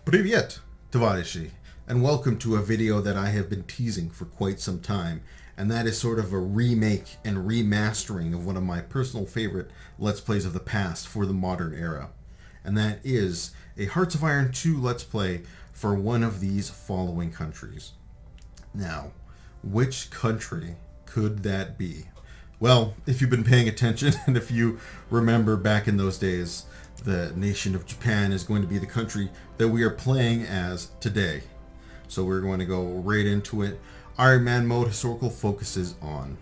Привет, товарищи, and welcome to a video that I have been teasing for quite some time, and that is sort of a remake and remastering of one of my personal favorite Let's Plays of the past for the modern era. And that is a Hearts of Iron 2 Let's Play for one of these following countries. Now, which country could that be? Well, if you've been paying attention, and if you remember back in those days, the nation of Japan is going to be the country that we are playing as today. So we're going to go right into it. Iron Man mode historical focuses on.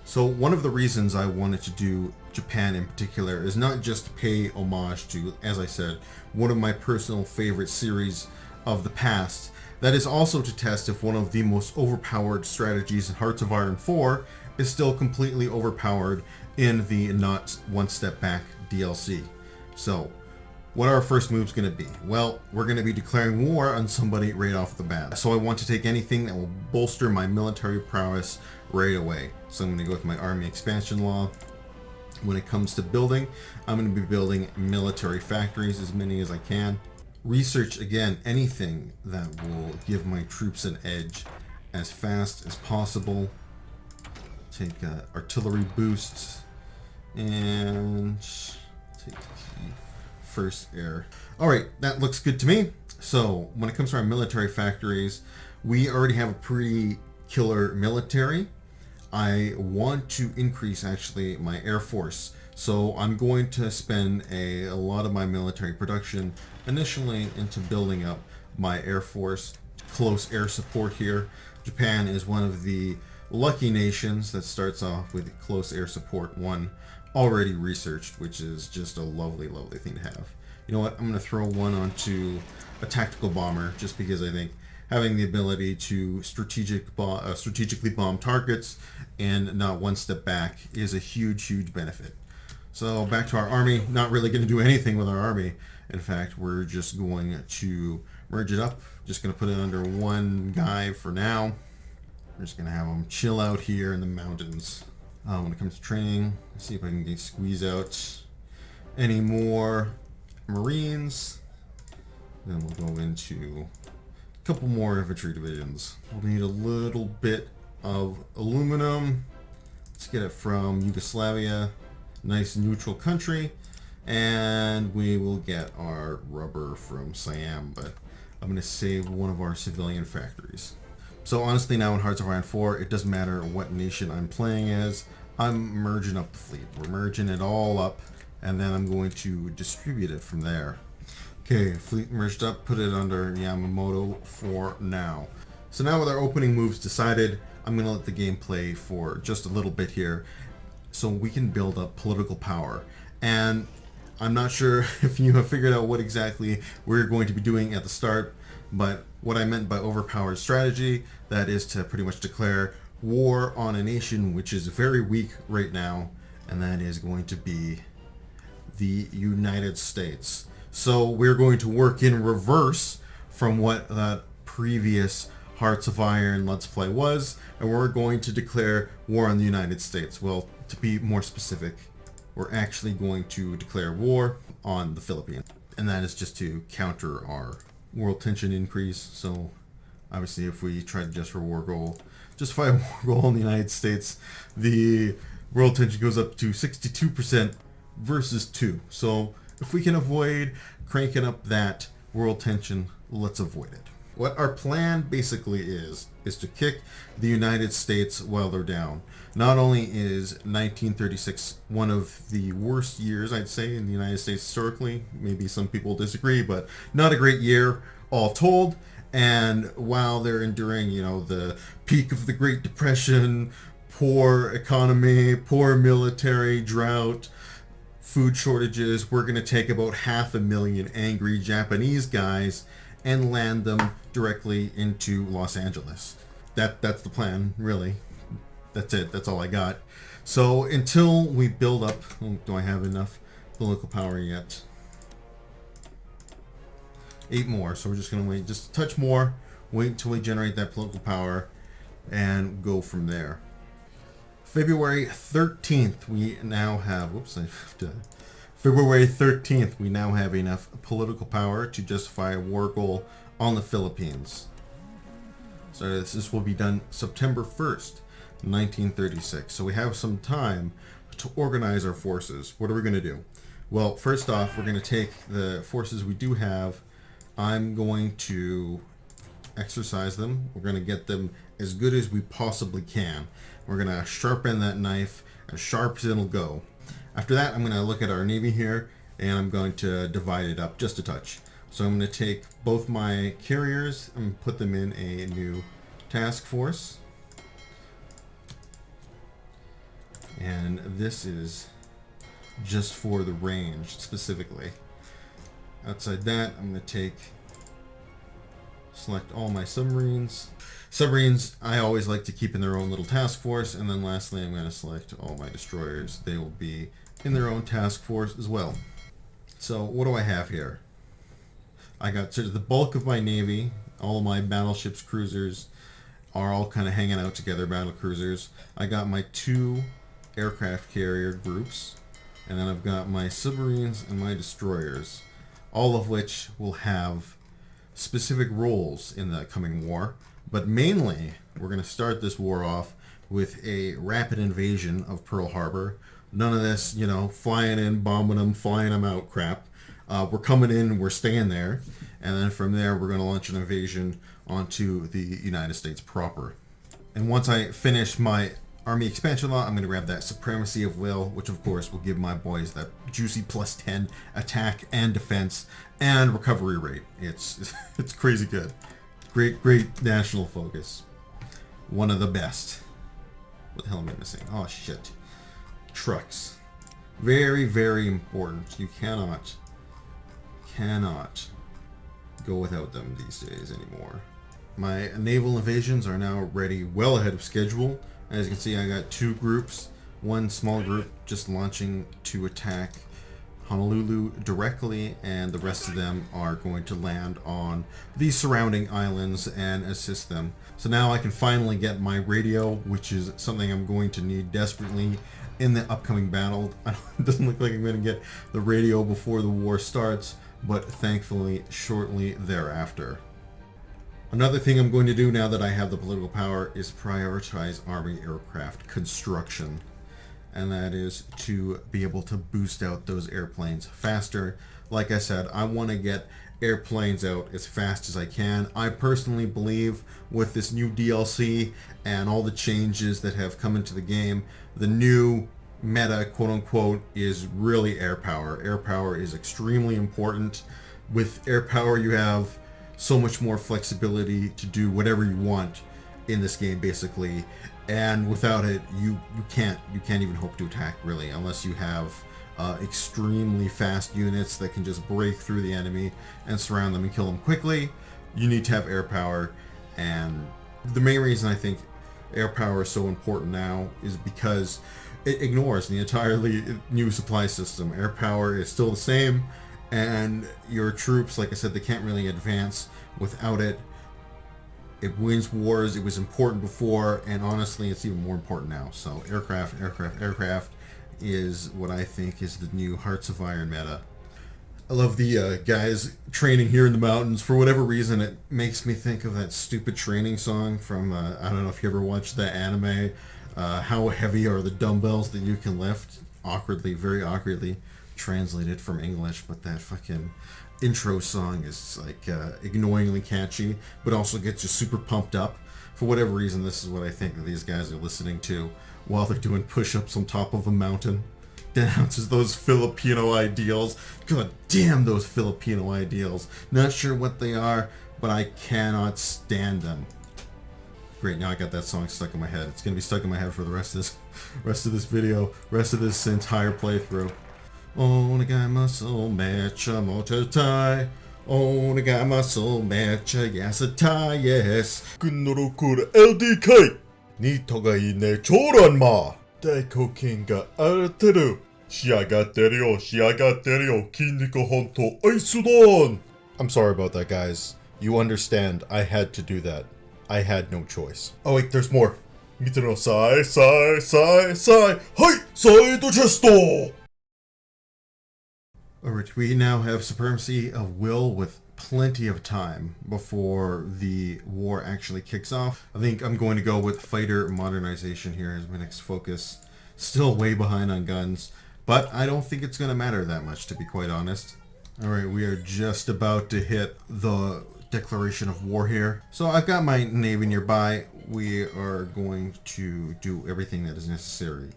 So one of the reasons I wanted to do Japan in particular is not just to pay homage to, as I said, one of my personal favorite series of the past. That is also to test if one of the most overpowered strategies in Hearts of Iron 4 is still completely overpowered in the Not One Step Back DLC. So, what are our first moves going to be? Well, we're going to be declaring war on somebody right off the bat. So I want to take anything that will bolster my military prowess right away. So I'm going to go with my army expansion law. When it comes to building, I'm going to be building military factories, as many as I can. Research, again, anything that will give my troops an edge as fast as possible. Take artillery boosts and take the first air. Alright, that looks good to me. So when it comes to our military factories, we already have a pretty killer military. I want to increase actually my air force. So I'm going to spend a lot of my military production initially into building up my air force, close air support here. Japan is one of the lucky nations that starts off with close air support 1 already researched, which is just a lovely, lovely thing to have. You know what? I'm going to throw one onto a tactical bomber just because I think having the ability to strategically bomb targets and not one step back is a huge, huge benefit. So back to our army. Not really going to do anything with our army. In fact, we're just going to merge it up. Just going to put it under one guy for now. We're just going to have them chill out here in the mountains. When it comes to training, let's see if I can squeeze out any more Marines. Then we'll go into a couple more infantry divisions. We'll need a little bit of aluminum. Let's get it from Yugoslavia, nice neutral country. And we will get our rubber from Siam, but I'm going to save one of our civilian factories. So honestly, now in Hearts of Iron 4, it doesn't matter what nation I'm playing as. I'm merging up the fleet. We're merging it all up, and then I'm going to distribute it from there. Okay, fleet merged up, put it under Yamamoto for now. So now with our opening moves decided, I'm going to let the game play for just a little bit here so we can build up political power. And I'm not sure if you have figured out what exactly we're going to be doing at the start, but what I meant by overpowered strategy, that is to pretty much declare war on a nation which is very weak right now, and that is going to be the United States. So we're going to work in reverse from what that previous Hearts of Iron Let's Play was, and we're going to declare war on the United States. Well, to be more specific, we're actually going to declare war on the Philippines, and that is just to counter our world tension increase. So obviously if we try to justify a war goal in the United States, the world tension goes up to 62% versus 2. So if we can avoid cranking up that world tension, let's avoid it. What our plan basically is to kick the United States while they're down. Not only is 1936 one of the worst years, I'd say, in the United States historically, maybe some people disagree, but not a great year all told. And while they're enduring, the peak of the Great Depression, poor economy, poor military, drought, food shortages, we're going to take about 500,000 angry Japanese guys and land them directly into Los Angeles. That's the plan, really. That's it. That's all I got. So until we build up, do I have enough political power yet? 8 more. So we're just going to wait just a touch more, wait until we generate that political power, and go from there. February 13th, we now have, whoops, I have to February 13th, we now have enough political power to justify a war goal on the Philippines. So this will be done September 1st, 1936. So we have some time to organize our forces. What are we going to do? Well, first off, we're going to take the forces we do have. I'm going to exercise them. We're going to get them as good as we possibly can. We're going to sharpen that knife as sharp as it'll go. After that, I'm going to look at our Navy here, and I'm going to divide it up just a touch. So I'm going to take both my carriers and put them in a new task force. And this is just for the range specifically. Outside that, I'm going to select all my submarines. Submarines, I always like to keep in their own little task force. And then lastly, I'm going to select all my destroyers. They will be in their own task force as well. So what do I have here? I got sort of the bulk of my Navy. All of my battleships, cruisers are all kind of hanging out together, battle cruisers. I got my 2 aircraft carrier groups. And then I've got my submarines and my destroyers, all of which will have specific roles in the coming war. But mainly, we're going to start this war off with a rapid invasion of Pearl Harbor. None of this, flying in, bombing them, flying them out crap. We're coming in, we're staying there. And then from there, we're going to launch an invasion onto the United States proper. And once I finish my Army expansion law, I'm going to grab that Supremacy of Will, which of course will give my boys that juicy +10 attack and defense and recovery rate. It's crazy good. Great national focus. One of the best. What the hell am I missing? Oh shit. Trucks. Very, very important. You cannot go without them these days anymore. My naval invasions are now ready well ahead of schedule. As you can see, I got 2 groups. One small group just launching to attack Honolulu directly, and the rest of them are going to land on the surrounding islands and assist them. So now I can finally get my radio, which is something I'm going to need desperately in the upcoming battle. It doesn't look like I'm going to get the radio before the war starts, but thankfully shortly thereafter. Another thing I'm going to do now that I have the political power is prioritize Army aircraft construction. And that is to be able to boost out those airplanes faster. Like I said, I want to get airplanes out as fast as I can. I personally believe with this new DLC and all the changes that have come into the game, the new meta, quote unquote, is really air power. Air power is extremely important. With air power, you have so much more flexibility to do whatever you want in this game, basically. And without it, you can't even hope to attack, really, unless you have extremely fast units that can just break through the enemy and surround them and kill them quickly. You need to have air power, and the main reason I think air power is so important now is because it ignores the entirely new supply system. Air power is still the same, and your troops, like I said, they can't really advance without it. It wins wars. It was important before, and honestly, it's even more important now. So aircraft is what I think is the new Hearts of Iron meta. I love the guys training here in the mountains. For whatever reason, it makes me think of that stupid training song from, I don't know if you ever watched that anime, How Heavy Are the Dumbbells That You Can Lift? Awkwardly, very awkwardly translated from English, but that fucking intro song is like annoyingly catchy, but also gets you super pumped up. For whatever reason, this is what I think that these guys are listening to while they're doing push-ups on top of a mountain. Denounces those Filipino ideals. God damn those Filipino ideals. Not sure what they are, but I cannot stand them. Great, now I got that song stuck in my head. It's gonna be stuck in my head for the rest of this video, rest of this entire playthrough. Onegai muscle matcha mototai. Onegai muscle matcha yasatai, yes. Kunnorokura LDK. Nito ga ine choranma. Daiko kin ga arateru. Shiagatte yo, shiagatte yo. Kinniku honto aisudon. I'm sorry about that, guys. You understand, I had to do that. I had no choice. Oh wait, there's more. Mite no sai, sai, sai, sai. Hai! Side chest! Alright, we now have supremacy of will with plenty of time before the war actually kicks off. I think I'm going to go with fighter modernization here as my next focus. Still way behind on guns, but I don't think it's going to matter that much, to be quite honest. Alright, we are just about to hit the declaration of war here. So I've got my navy nearby. We are going to do everything that is necessary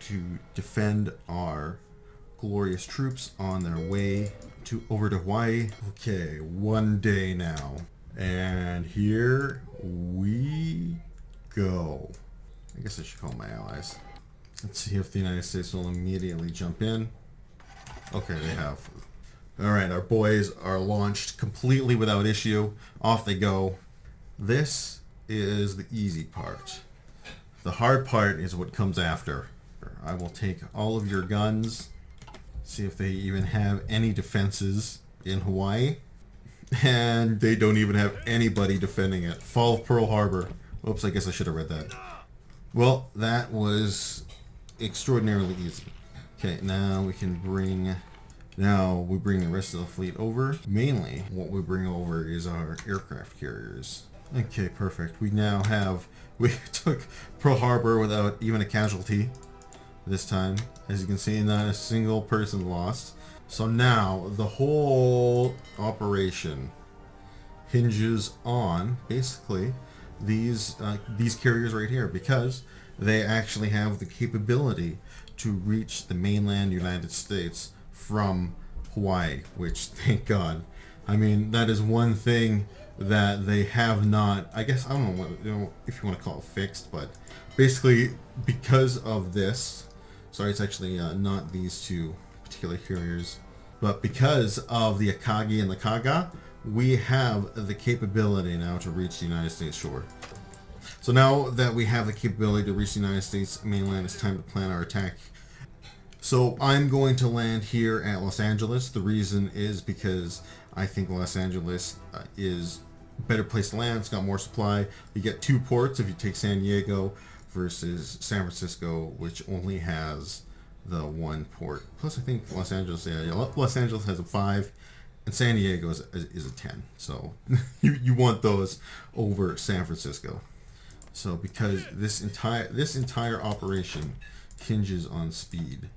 to defend our glorious troops on their way over to Hawaii. Okay, one day now. And here we go. I guess I should call my allies. Let's see if the United States will immediately jump in. Okay, they have. Alright, our boys are launched completely without issue. Off they go. This is the easy part. The hard part is what comes after. I will take all of your guns. See if they even have any defenses in Hawaii. And they don't even have anybody defending it. Fall of Pearl Harbor. Oops, I guess I should have read that. Well, that was extraordinarily easy. Okay, now we can bring... Now we bring the rest of the fleet over. Mainly, what we bring over is our aircraft carriers. Okay, perfect. We now have... We took Pearl Harbor without even a casualty this time. As you can see, not a single person lost. So now the whole operation hinges on basically these carriers right here, because they actually have the capability to reach the mainland United States from Hawaii, which, thank God. I mean, that is one thing that they have not, I guess, I don't know what, if you want to call it fixed, but basically because of this. Sorry, it's actually not these two particular carriers. But because of the Akagi and the Kaga, we have the capability now to reach the United States shore. So now that we have the capability to reach the United States mainland, it's time to plan our attack. So I'm going to land here at Los Angeles. The reason is because I think Los Angeles is a better place to land. It's got more supply. You get two ports if you take San Diego, versus San Francisco, which only has the one port. Plus, I think Los Angeles has a 5, and San Diego is a 10. So you want those over San Francisco. So because this entire operation hinges on speed.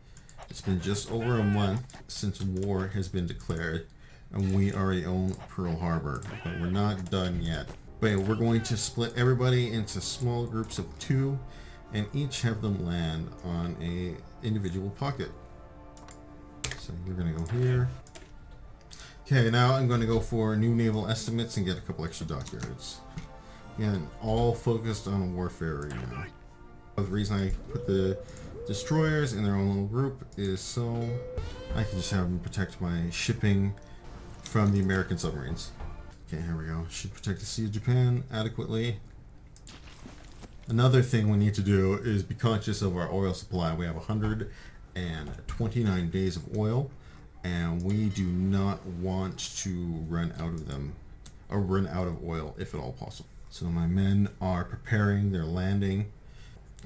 It's been just over a month since war has been declared, and we already own Pearl Harbor, but we're not done yet. But we're going to split everybody into small groups of 2 and each have them land on a individual pocket. So you're going to go here. Okay, now I'm going to go for new naval estimates and get a couple extra dockyards. Again, all focused on warfare right now. The reason I put the destroyers in their own little group is so I can just have them protect my shipping from the American submarines. Okay, here we go. Should protect the Sea of Japan adequately. Another thing we need to do is be conscious of our oil supply. We have 129 days of oil, and we do not want to run out of them, or run out of oil if at all possible. So my men are preparing their landing.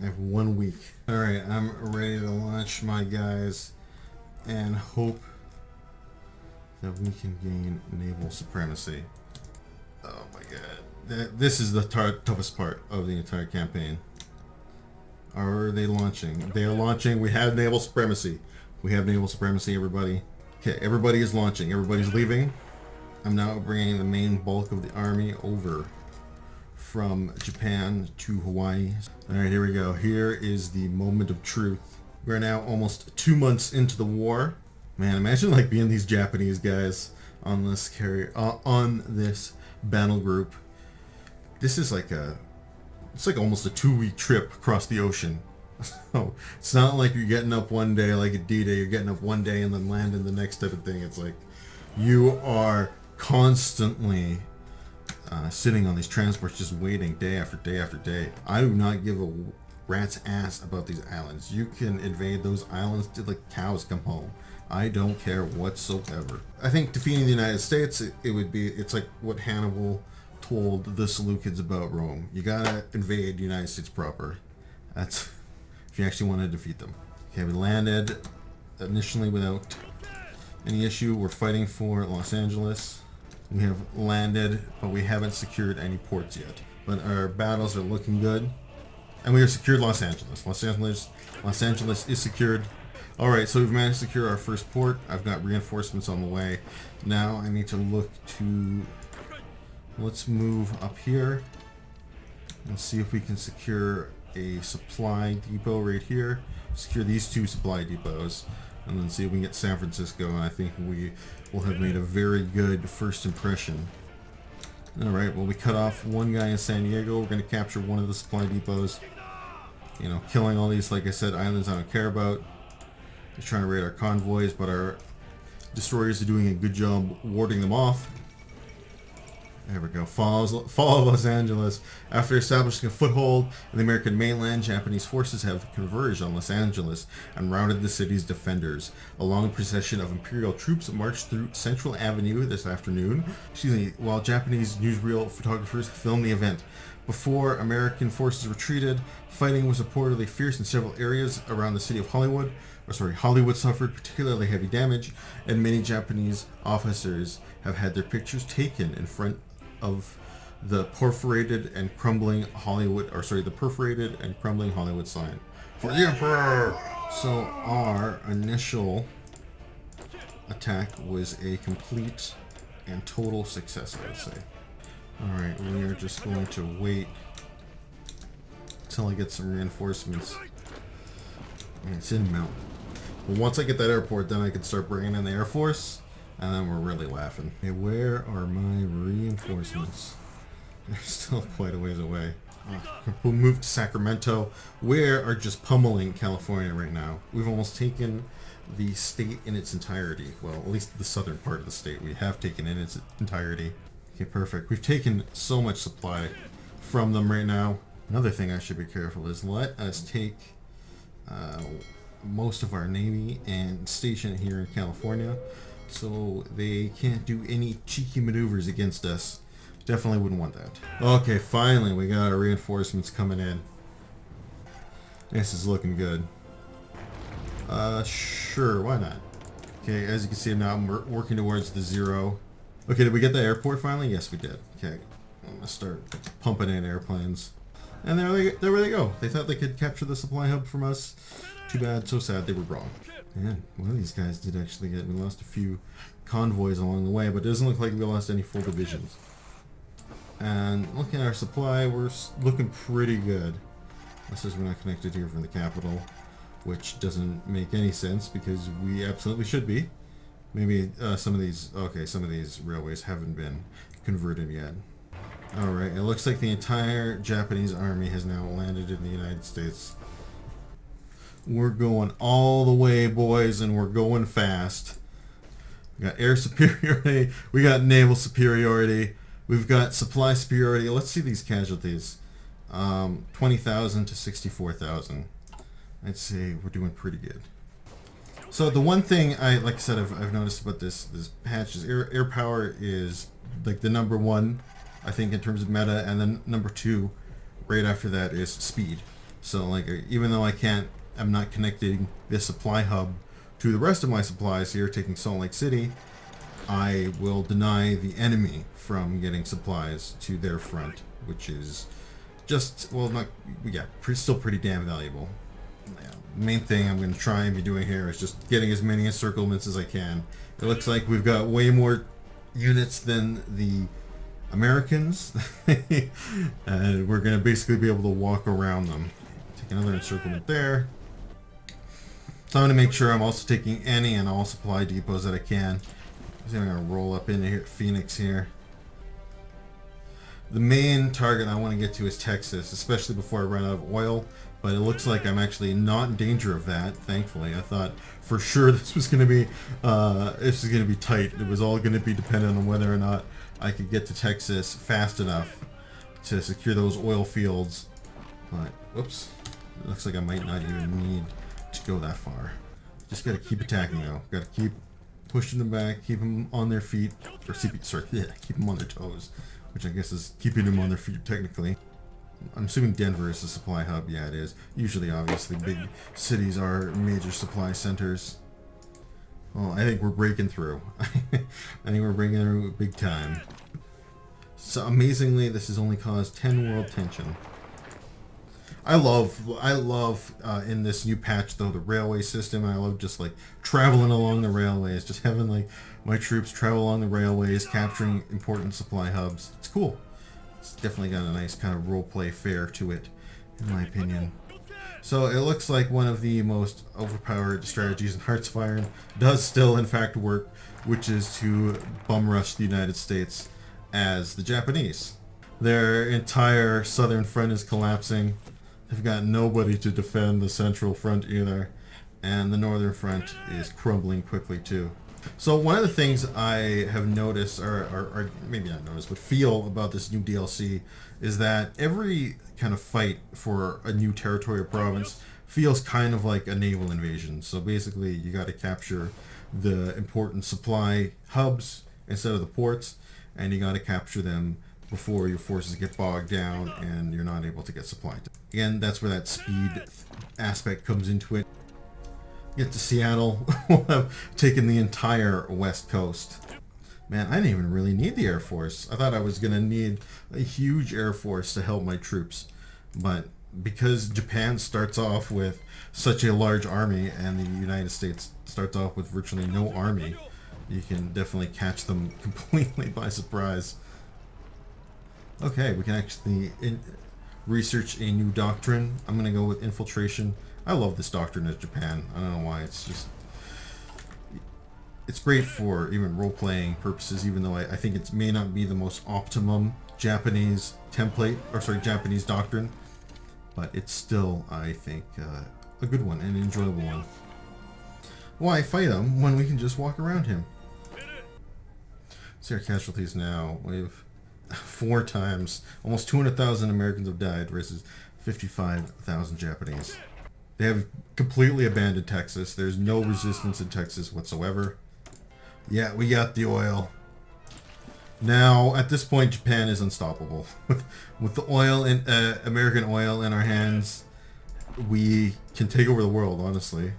I have 1 week. Alright, I'm ready to launch my guys and hope that we can gain naval supremacy. Oh my god. This is the toughest part of the entire campaign. Are they launching? They are launching. We have naval supremacy. We have naval supremacy, everybody. Okay, everybody is launching. Everybody's leaving. I'm now bringing the main bulk of the army over from Japan to Hawaii. Alright, here we go. Here is the moment of truth. We're now almost 2 months into the war. Man, imagine like being these Japanese guys on this on this battle group. This is like it's like almost a 2-week trip across the ocean. So it's not like you're getting up one day like a D-Day, you're getting up one day and then landing the next type of thing. It's like you are constantly sitting on these transports just waiting day after day after day. I do not give a rat's ass about these islands. You can invade those islands till the cows come home. I don't care whatsoever. I think defeating the United States, it's like what Hannibal told the Seleucids about Rome. You gotta invade the United States proper. That's if you actually want to defeat them. Okay, we landed initially without Any issue? We're fighting for Los Angeles. We have landed, but we haven't secured any ports yet. But our battles are looking good. And we have secured Los Angeles. Los Angeles is secured. Alright, so we've managed to secure our first port. I've got reinforcements on the way. Now I need to look to... Let's move up here and see if we can secure a supply depot right here. Secure these two supply depots. And then see if we can get San Francisco. And I think we will have made a very good first impression. Alright, well we cut off one guy in San Diego. We're going to capture one of the supply depots. You know, killing all these, like I said, islands I don't care about. They're trying to raid our convoys, but our destroyers are doing a good job warding them off. There we go. Fall of Los Angeles. After establishing a foothold in the American mainland, Japanese forces have converged on Los Angeles and routed the city's defenders. A long procession of Imperial troops marched through Central Avenue this afternoon, while Japanese newsreel photographers filmed the event. Before American forces retreated, fighting was reportedly fierce in several areas around the city of Hollywood. Hollywood suffered particularly heavy damage, and many Japanese officers have had their pictures taken in front of the perforated and crumbling Hollywood sign for the Emperor. So our initial attack was a complete and total success, I would say. Alright, we are just going to wait until I get some reinforcements. And it's in Mountain. But once I get that airport, then I can start bringing in the Air Force, and then we're really laughing. Okay, where are my reinforcements? They're still quite a ways away. We'll move to Sacramento. We are just pummeling California right now. We've almost taken the state in its entirety. Well, at least the southern part of the state we have taken in its entirety. Okay, perfect. We've taken so much supply from them right now. Another thing I should be careful is let us take most of our Navy and station it here in California so they can't do any cheeky maneuvers against us. Definitely wouldn't want that. Okay, finally we got our reinforcements coming in. This is looking good. Sure, why not? Okay, as you can see now I'm working towards the 0. Okay, did we get the airport finally? Yes, we did. Okay, I'm gonna start pumping in airplanes. And there they go. They thought they could capture the supply hub from us. Too bad, so sad, they were wrong. And one of these guys did actually we lost a few convoys along the way, but it doesn't look like we lost any full divisions. And looking at our supply, we're looking pretty good. This is we're not connected here from the capital, which doesn't make any sense because we absolutely should be. Maybe some of these railways haven't been converted yet. Alright, it looks like the entire Japanese army has now landed in the United States. We're going all the way, boys, and we're going fast. We got air superiority, we got naval superiority, we've got supply superiority. Let's see these casualties. 20,000 to 64,000. I'd say we're doing pretty good. So the one thing like I said, I've noticed about this patch is air power is like the number one, I think, in terms of meta, and then number 2, right after that, is speed. So like even though I'm not connecting this supply hub to the rest of my supplies here, taking Salt Lake City, I will deny the enemy from getting supplies to their front, which is just, well, still pretty damn valuable. Yeah, the main thing I'm going to try and be doing here is just getting as many encirclements as I can. It looks like we've got way more units than the Americans, and we're going to basically be able to walk around them. Take another encirclement there. So I'm going to make sure I'm also taking any and all supply depots that I can. I'm going to roll up into here, Phoenix here. The main target I want to get to is Texas, especially before I run out of oil. But it looks like I'm actually not in danger of that, thankfully. I thought for sure this was going to be tight. It was all going to be dependent on whether or not I could get to Texas fast enough to secure those oil fields. But, whoops. It looks like I might not even need to go that far. Just got to keep attacking though. Got to keep pushing them back, keep them on their feet, or keep them on their toes, which I guess is keeping them on their feet technically. I'm assuming Denver is the supply hub. Yeah, it is. Usually, obviously, big cities are major supply centers. Oh, I think we're breaking through. I think we're breaking through big time. So amazingly, this has only caused 10 world tension. I love in this new patch though the railway system. I love just like traveling along the railways, just having like my troops travel along the railways, capturing important supply hubs. It's cool. It's definitely got a nice kind of roleplay fare to it, in my opinion. So it looks like one of the most overpowered strategies in Heartsfire does still in fact work, which is to bum rush the United States as the Japanese. Their entire southern front is collapsing. They've got nobody to defend the central front either, and the northern front is crumbling quickly too. So one of the things I have noticed, or maybe not noticed, but feel about this new DLC is that every kind of fight for a new territory or province feels kind of like a naval invasion. So basically you got to capture the important supply hubs instead of the ports, and you got to capture them before your forces get bogged down and you're not able to get supply. Again, that's where that speed aspect comes into it. Get to Seattle, we'll have taken the entire west coast. Man, I didn't even really need the Air Force. I thought I was going to need a huge Air Force to help my troops. But because Japan starts off with such a large army and the United States starts off with virtually no army, you can definitely catch them completely by surprise. Okay, we can actually research a new doctrine. I'm going to go with infiltration. I love this doctrine as Japan. I don't know why. It's great for even role-playing purposes, even though I think it may not be the most optimum Japanese template, or sorry, Japanese doctrine. But it's still, I think, a good one, an enjoyable one. Why fight him when we can just walk around him? See our casualties now. We've 4 times, almost 200,000 Americans have died versus 55,000 Japanese. They have completely abandoned Texas. There's no resistance in Texas whatsoever. Yeah, we got the oil. Now, at this point, Japan is unstoppable. With the oil in American oil in our hands, we can take over the world, honestly.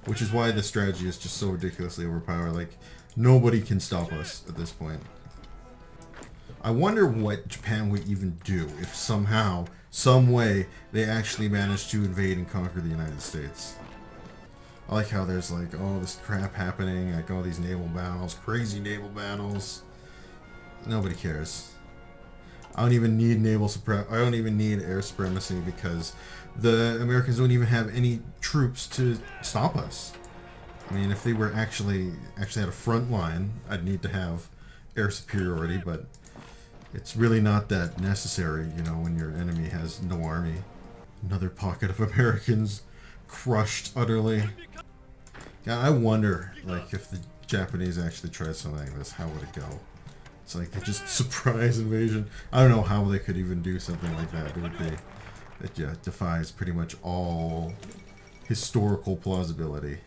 Which is why this strategy is just so ridiculously overpowered. Like, nobody can stop us at this point. I wonder what Japan would even do if somehow, some way, they actually managed to invade and conquer the United States. I like how there's like all this crap happening, like all these naval battles, crazy naval battles. Nobody cares. I don't even need I don't even need air supremacy because the Americans don't even have any troops to stop us. I mean, if they were actually had a front line, I'd need to have air superiority, but it's really not that necessary, you know, when your enemy has no army. Another pocket of Americans crushed utterly. Yeah, I wonder, like, if the Japanese actually tried something like this, how would it go? It's like they just surprise invasion. I don't know how they could even do something like that. It defies pretty much all historical plausibility.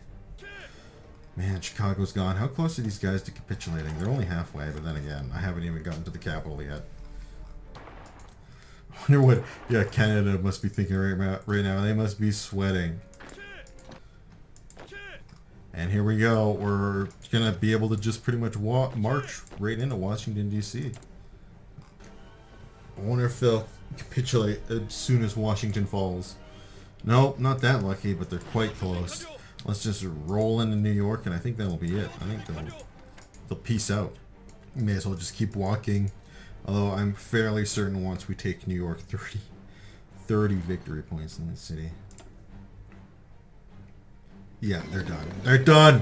Man, Chicago's gone. How close are these guys to capitulating? They're only halfway, but then again, I haven't even gotten to the capital yet. I wonder what, yeah, Canada must be thinking right now. They must be sweating. And here we go. We're going to be able to just pretty much march right into Washington, D.C. I wonder if they'll capitulate as soon as Washington falls. Nope, not that lucky, but they're quite close. Let's just roll into New York, and I think that'll be it. I think they'll peace out. We may as well just keep walking. Although I'm fairly certain once we take New York, 30 victory points in the city. Yeah, they're done. They're done!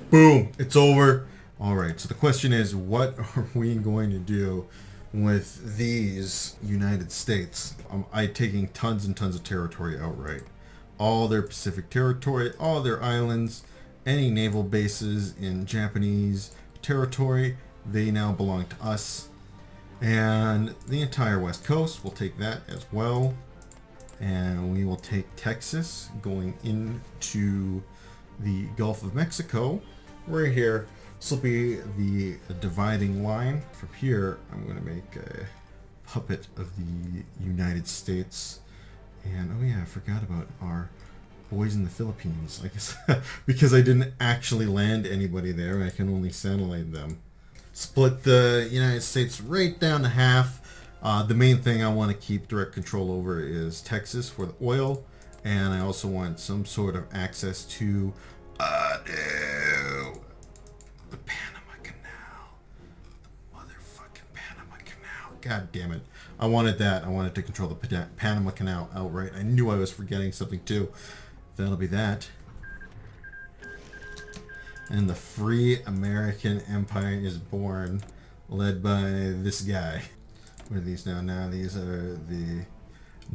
Boom! It's over. Alright, so the question is, what are we going to do with these United States? I'm taking tons and tons of territory outright. All their Pacific territory, all their islands, any naval bases in Japanese territory, they now belong to us. And the entire West Coast, we'll take that as well. And we will take Texas going into the Gulf of Mexico. Right here, this will be the dividing line. From here, I'm going to make a puppet of the United States. And, oh yeah, I forgot about our Boys in the Philippines, I guess. Because I didn't actually land anybody there, I can only satellite them. Split the United States right down to half. The main thing I want to keep direct control over is Texas for the oil, and I also want some sort of access to no, the Panama Canal. The motherfucking Panama Canal. God damn it. I wanted that. I wanted to control the Panama Canal outright. I knew I was forgetting something too. That'll be that. And the free American Empire is born, led by this guy. What are these now? Now these are the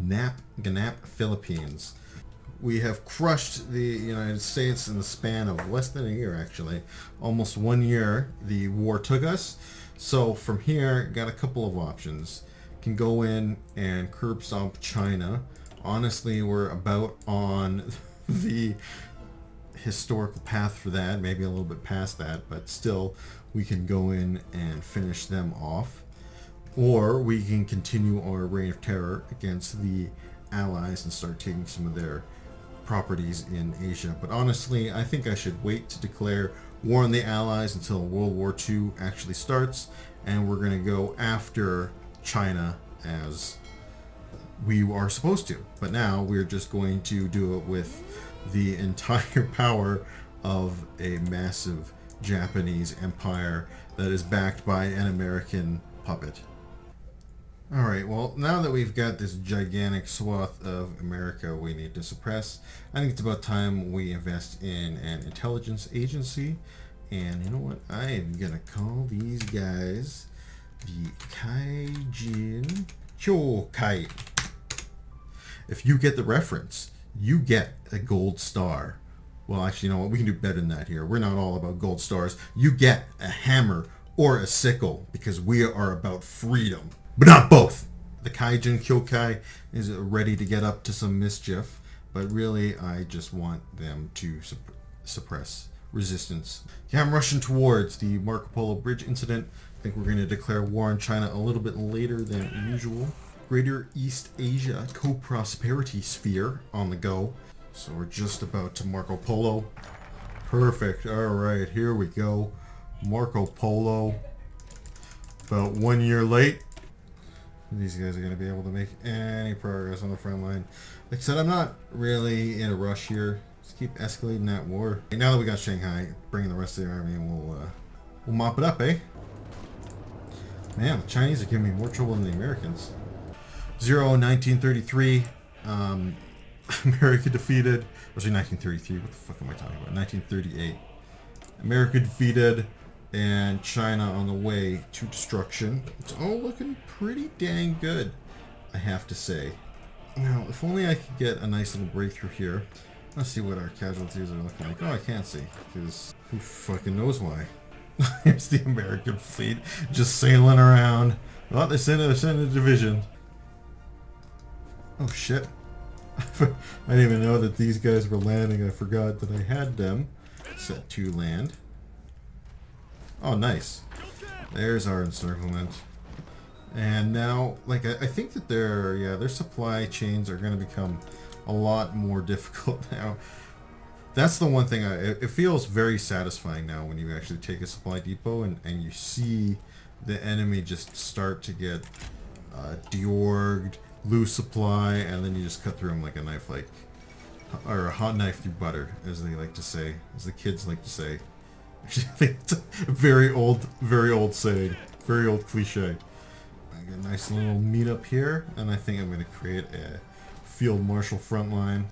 Ganap Philippines. We have crushed the United States in the span of less than a year, actually. Almost 1 year the war took us. So from here, got a couple of options. Can go in and curb stomp China. Honestly, we're about on the historical path for that, maybe a little bit past that, but still we can go in and finish them off, or we can continue our reign of terror against the Allies and start taking some of their properties in Asia. But honestly, I think I should wait to declare war on the Allies until World War II actually starts, and we're going to go after China as we are supposed to. But now we're just going to do it with the entire power of a massive Japanese empire that is backed by an American puppet. Alright, well, now that we've got this gigantic swath of America we need to suppress, I think it's about time we invest in an intelligence agency. And you know what? I am gonna call these guys the Kaijin Chokai. If you get the reference, you get a gold star. Well, actually, you know what? We can do better than that here. We're not all about gold stars. You get a hammer or a sickle because we are about freedom. But not both. The Kaijin Kyokai is ready to get up to some mischief, but really, I just want them to suppress resistance. Yeah, I'm rushing towards the Marco Polo Bridge incident. I think we're going to declare war on China a little bit later than usual. Greater East Asia co-prosperity sphere on the go. So we're just about to Marco Polo. Perfect. Alright, here we go. Marco Polo. About 1 year late. These guys are going to be able to make any progress on the front line. Like I said, I'm not really in a rush here. Just keep escalating that war. Now that we got Shanghai, bring the rest of the army and we'll mop it up, eh? Man, the Chinese are giving me more trouble than the Americans. 1933. America defeated. Was it 1933? What the fuck am I talking about? 1938. America defeated, and China on the way to destruction. It's all looking pretty dang good, I have to say. Now, if only I could get a nice little breakthrough here. Let's see what our casualties are looking like. Oh, I can't see, because who fucking knows why. Here's the American fleet just sailing around. Oh, they're sending a division. Oh shit. I didn't even know that these guys were landing. I forgot that I had them set to land. Oh, nice. There's our encirclement. And now, like, I think that their supply chains are going to become a lot more difficult now. That's the one thing, it feels very satisfying now when you actually take a supply depot and you see the enemy just start to get deorged, lose supply, and then you just cut through them like a knife, or a hot knife through butter, as they like to say, as the kids like to say. Actually, I think it's a very old saying, very old cliche. I got a nice little meetup here, and I think I'm going to create a field marshal front line.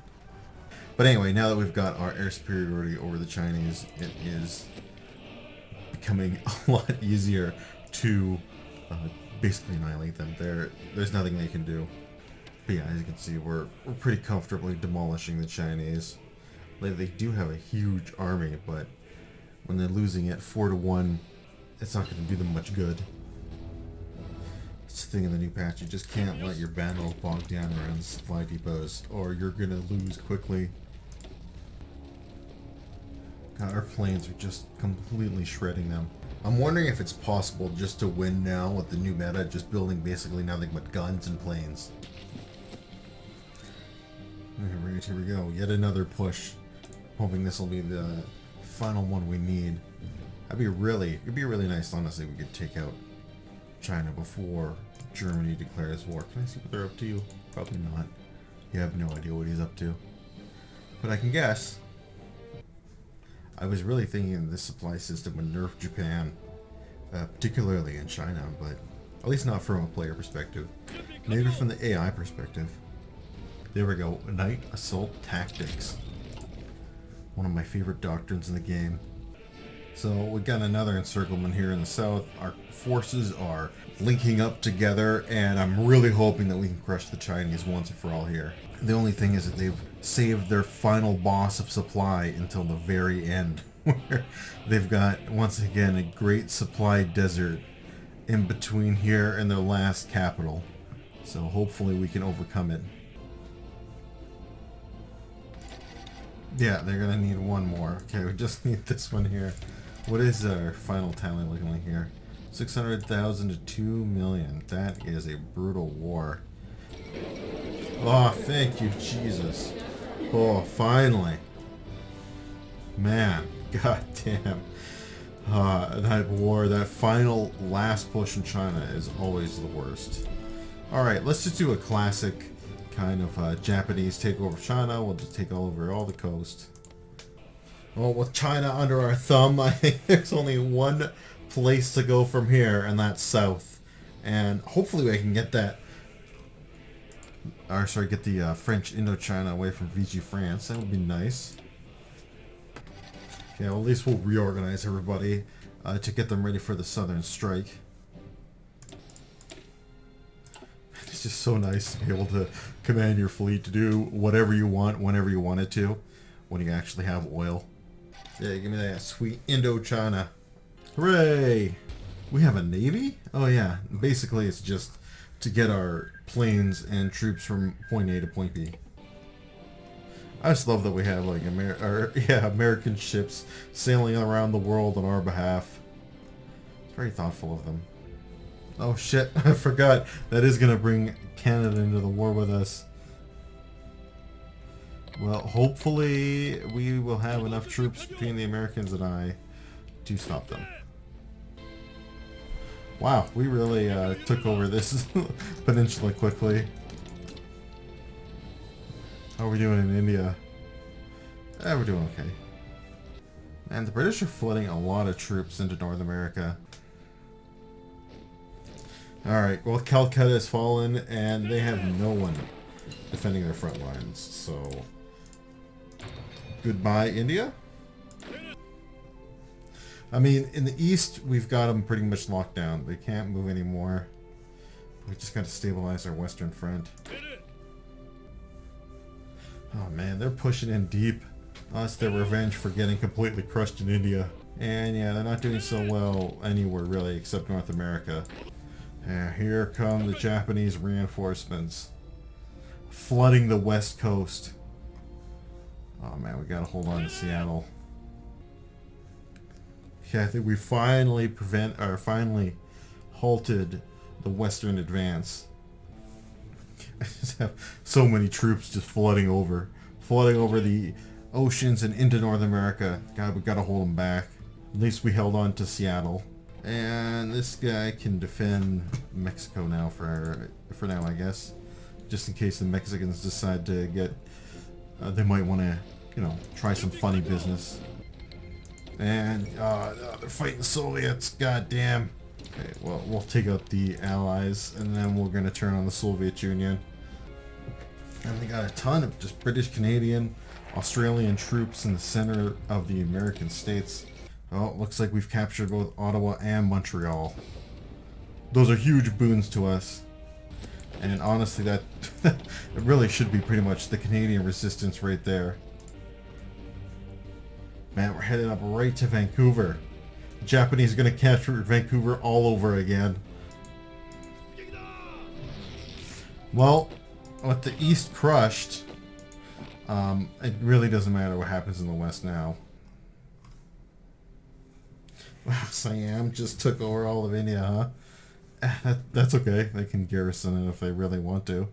But anyway, now that we've got our air superiority over the Chinese, it is becoming a lot easier to basically annihilate them. There's nothing they can do. But yeah, as you can see, we're pretty comfortably demolishing the Chinese. They do have a huge army, but when they're losing it 4-1, it's not going to do them much good. It's the thing in the new patch, you just can't let your battle bog down around the supply depots, or you're going to lose quickly. God, our planes are just completely shredding them. I'm wondering if it's possible just to win now with the new meta, just building basically nothing but guns and planes. Alright, here we go. Yet another push. Hoping this will be the final one we need. It'd be really nice, honestly, if we could take out China before Germany declares war. Can I see what they're up to? Probably not. You have no idea what he's up to. But I can guess. I was really thinking this supply system would nerf Japan, particularly in China, but at least not from a player perspective. Maybe from the AI perspective. There we go. Night Assault Tactics. One of my favorite doctrines in the game. So we got another encirclement here in the south. Our forces are linking up together, and I'm really hoping that we can crush the Chinese once and for all here. The only thing is that they've saved their final boss of supply until the very end, where they've got, once again, a great supply desert in between here and their last capital. So hopefully we can overcome it. Yeah, they're gonna need one more. Okay, we just need this one here. What is our final tally looking like here? 600,000 to 2 million. That is a brutal war. Oh, thank you, Jesus. Oh, finally. Man, goddamn. That war, that final last push in China is always the worst. Alright, let's just do a classic kind of Japanese takeover of China. We'll just take over all the coast. Well, with China under our thumb, I think there's only one place to go from here, and that's south. And hopefully I can get that, or sorry, get the French Indochina away from Vichy France. That would be nice. Okay, well, at least we'll reorganize everybody to get them ready for the Southern Strike. It's just so nice to be able to command your fleet to do whatever you want, whenever you want it to, when you actually have oil. Yeah, give me that sweet Indochina. Hooray! We have a navy? Oh yeah, basically it's just to get our planes and troops from point A to point B. I just love that we have like American ships sailing around the world on our behalf. It's very thoughtful of them. Oh shit, I forgot. That is going to bring Canada into the war with us. Well, hopefully we will have enough troops between the Americans and I to stop them. Wow, we really took over this peninsula quickly. How are we doing in India? We're doing okay. And the British are flooding a lot of troops into North America. Alright, well, Calcutta has fallen, and they have no one defending their front lines, so goodbye, India. I mean, in the east, we've got them pretty much locked down. They can't move anymore. We just got to stabilize our western front. Oh man, they're pushing in deep. That's their revenge for getting completely crushed in India. And yeah, they're not doing so well anywhere really, except North America. Here come the Japanese reinforcements, flooding the west coast. Oh man, we gotta hold on to Seattle. Yeah, I think we finally finally halted the western advance. I just have so many troops just flooding over the oceans and into North America. God, we gotta hold them back. At least we held on to Seattle. And this guy can defend Mexico now for now, I guess. Just in case the Mexicans decide to get, they might want to, you know, try some funny business. And they're fighting the Soviets. God damn. Okay, well, we'll take out the Allies, and then we're gonna turn on the Soviet Union. And they got a ton of just British, Canadian, Australian troops in the center of the American states. Oh, looks like we've captured both Ottawa and Montreal. Those are huge boons to us. And honestly, that it really should be pretty much the Canadian resistance right there. Man, we're headed up right to Vancouver. The Japanese are going to capture Vancouver all over again. Well, with the East crushed, it really doesn't matter what happens in the West now. Wow, Siam just took over all of India, huh? That's okay. They can garrison it if they really want to.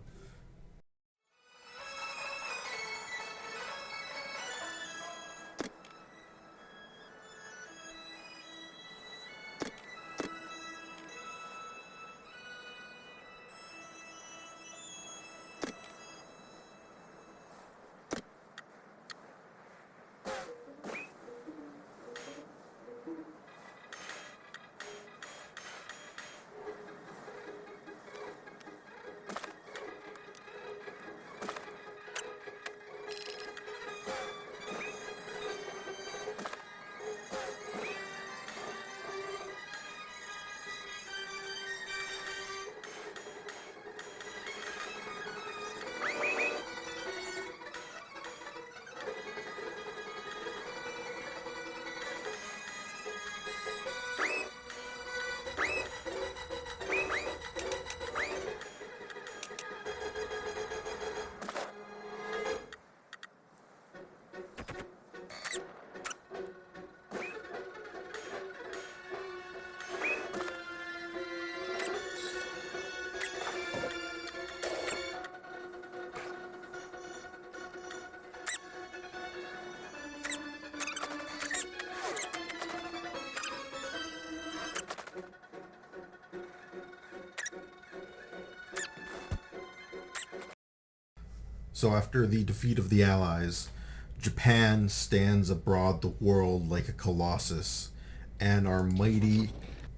So after the defeat of the Allies, Japan stands abroad the world like a colossus, and our mighty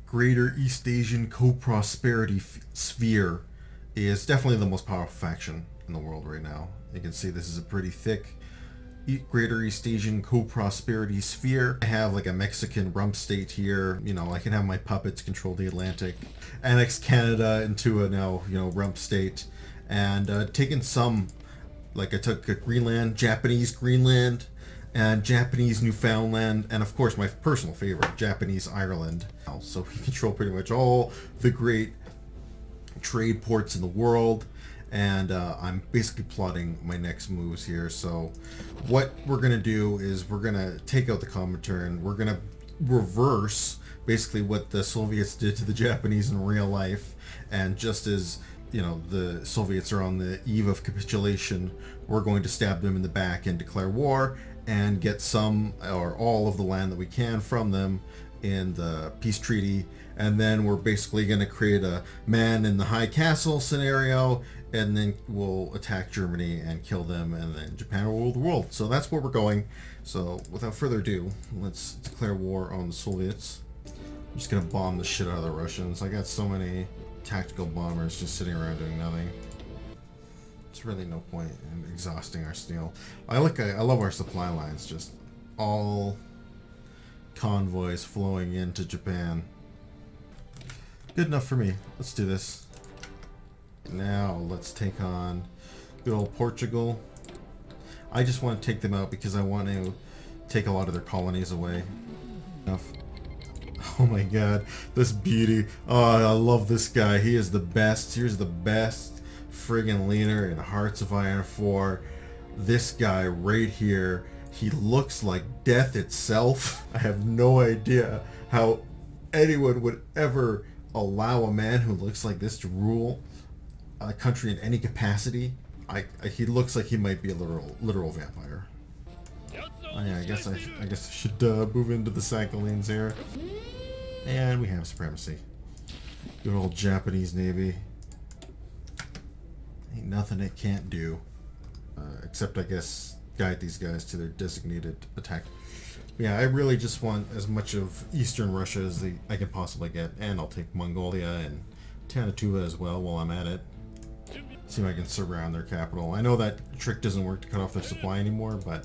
Greater East Asian Co-Prosperity Sphere is definitely the most powerful faction in the world right now. You can see this is a pretty thick Greater East Asian Co-Prosperity Sphere. I have like a Mexican rump state here. You know, I can have my puppets control the Atlantic, annex Canada into a now, you know, rump state, and taken some, like I took Greenland, Japanese Greenland, and Japanese Newfoundland, and of course my personal favorite, Japanese Ireland. So we control pretty much all the great trade ports in the world, and I'm basically plotting my next moves here. So what we're going to do is we're going to take out the Comintern. We're going to reverse basically what the Soviets did to the Japanese in real life, and just as you know, the Soviets are on the eve of capitulation, we're going to stab them in the back and declare war and get some or all of the land that we can from them in the peace treaty. And then we're basically going to create a man in the high castle scenario, and then we'll attack Germany and kill them, and then Japan will rule the world. So that's where we're going. So without further ado, let's declare war on the Soviets. I'm just going to bomb the shit out of the Russians. I got so many tactical bombers just sitting around doing nothing. There's really no point in exhausting our steel. I love our supply lines, just all convoys flowing into Japan. Good enough for me. Let's do this. Now let's take on good old Portugal. I just want to take them out because I want to take a lot of their colonies away. Enough. Oh my god, this beauty. Oh, I love this guy. He is the best. Here's the best friggin' leader in Hearts of Iron 4. This guy right here, he looks like death itself. I have no idea how anyone would ever allow a man who looks like this to rule a country in any capacity. He looks like he might be a literal vampire. Oh yeah, I guess I should move into the Sakhalins here. And we have supremacy. Good old Japanese Navy. Ain't nothing it can't do. Except, I guess, guide these guys to their designated attack. But yeah, I really just want as much of Eastern Russia as I can possibly get. And I'll take Mongolia and Tanatuva as well while I'm at it. See if I can surround their capital. I know that trick doesn't work to cut off their supply anymore, but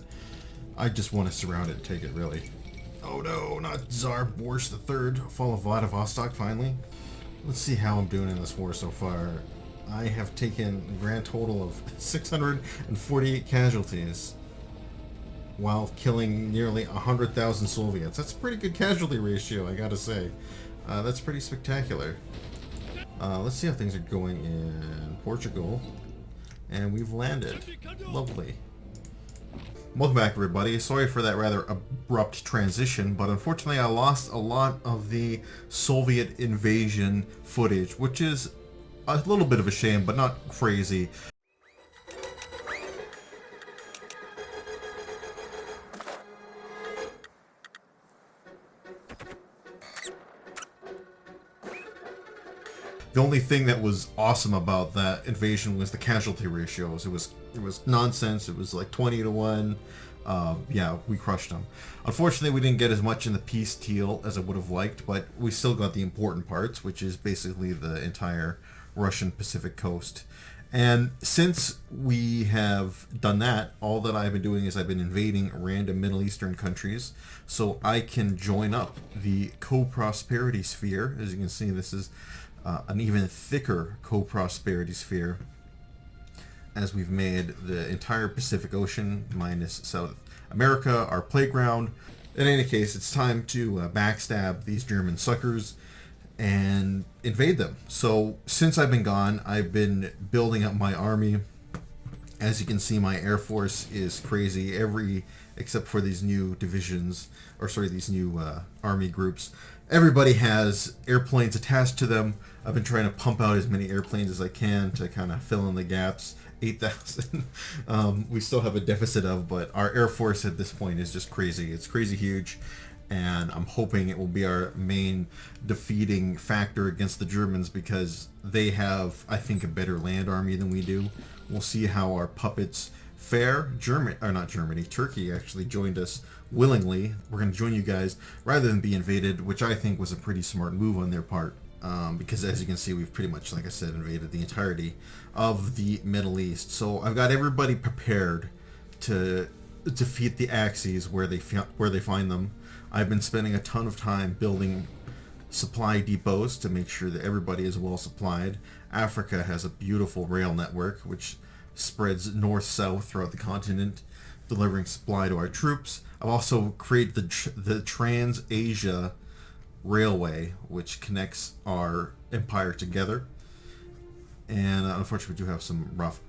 I just want to surround it and take it, really. Oh no, not Tsar Boris III, fall of Vladivostok finally. Let's see how I'm doing in this war so far. I have taken a grand total of 648 casualties while killing nearly 100,000 Soviets. That's a pretty good casualty ratio, I gotta say. That's pretty spectacular. Let's see how things are going in Portugal. And we've landed. Lovely. Welcome back, everybody. Sorry for that rather abrupt transition, but unfortunately I lost a lot of the Soviet invasion footage, which is a little bit of a shame, but not crazy. The only thing that was awesome about that invasion was the casualty ratios. It was nonsense. It was like 20 to 1. Yeah, we crushed them. Unfortunately, we didn't get as much in the peace deal as I would have liked, but we still got the important parts, which is basically the entire Russian Pacific coast. And since we have done that, all that I've been doing is I've been invading random Middle Eastern countries so I can join up the co-prosperity sphere. As you can see, this is an even thicker co-prosperity sphere, as we've made the entire Pacific Ocean minus South America our playground. In any case, it's time to backstab these German suckers and invade them. So since I've been gone, I've been building up my army. As you can see, my air force is crazy. Except for these new divisions, or sorry, these new army groups, everybody has airplanes attached to them. I've been trying to pump out as many airplanes as I can to kind of fill in the gaps. 8,000 we still have a deficit of, but our air force at this point is just crazy. It's crazy huge, and I'm hoping it will be our main defeating factor against the Germans because they have, I think, a better land army than we do. We'll see how our puppets fare. Turkey actually joined us willingly. We're going to join you guys rather than be invaded, which I think was a pretty smart move on their part. Because as you can see, we've pretty much, like I said, invaded the entirety of the Middle East. So I've got everybody prepared to defeat the Axis where they find them. I've been spending a ton of time building supply depots to make sure that everybody is well supplied. Africa has a beautiful rail network which spreads north-south throughout the continent, delivering supply to our troops. I've also created the Trans-Asia Railway, which connects our empire together. And unfortunately, we do have some rough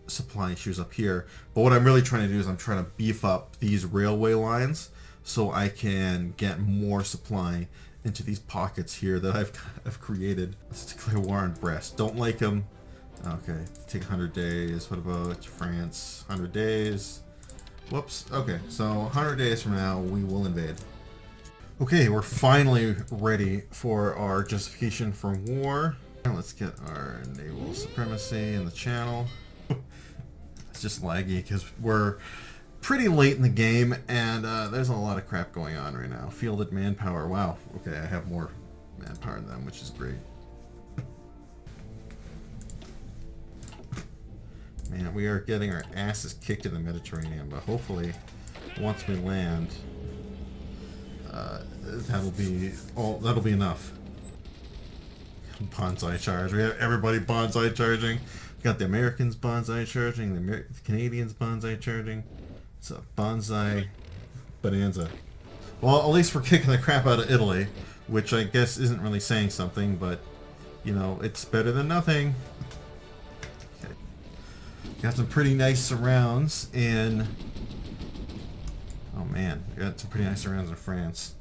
supply issues up here. But what I'm really trying to do is I'm trying to beef up these railway lines so I can get more supply into these pockets here that I've created. Let's declare war on Brest. Don't like them. Okay, take 100 days. What about France? 100 days. Whoops. Okay, so 100 days from now, we will invade. Okay, we're finally ready for our justification for war. Let's get our naval supremacy in the channel. It's just laggy because we're pretty late in the game and there's a lot of crap going on right now. Fielded manpower. Wow. Okay, I have more manpower than them, which is great. Man, we are getting our asses kicked in the Mediterranean, but hopefully once we land, that'll be enough. Bonsai charge. We have everybody bonsai charging. We got the Americans bonsai charging, the Canadians bonsai charging. It's a bonsai bonanza. Well, at least we're kicking the crap out of Italy, which I guess isn't really saying something, but you know, it's better than nothing. Okay. Got some pretty nice surrounds in. Oh man, we got some pretty nice surrounds in France.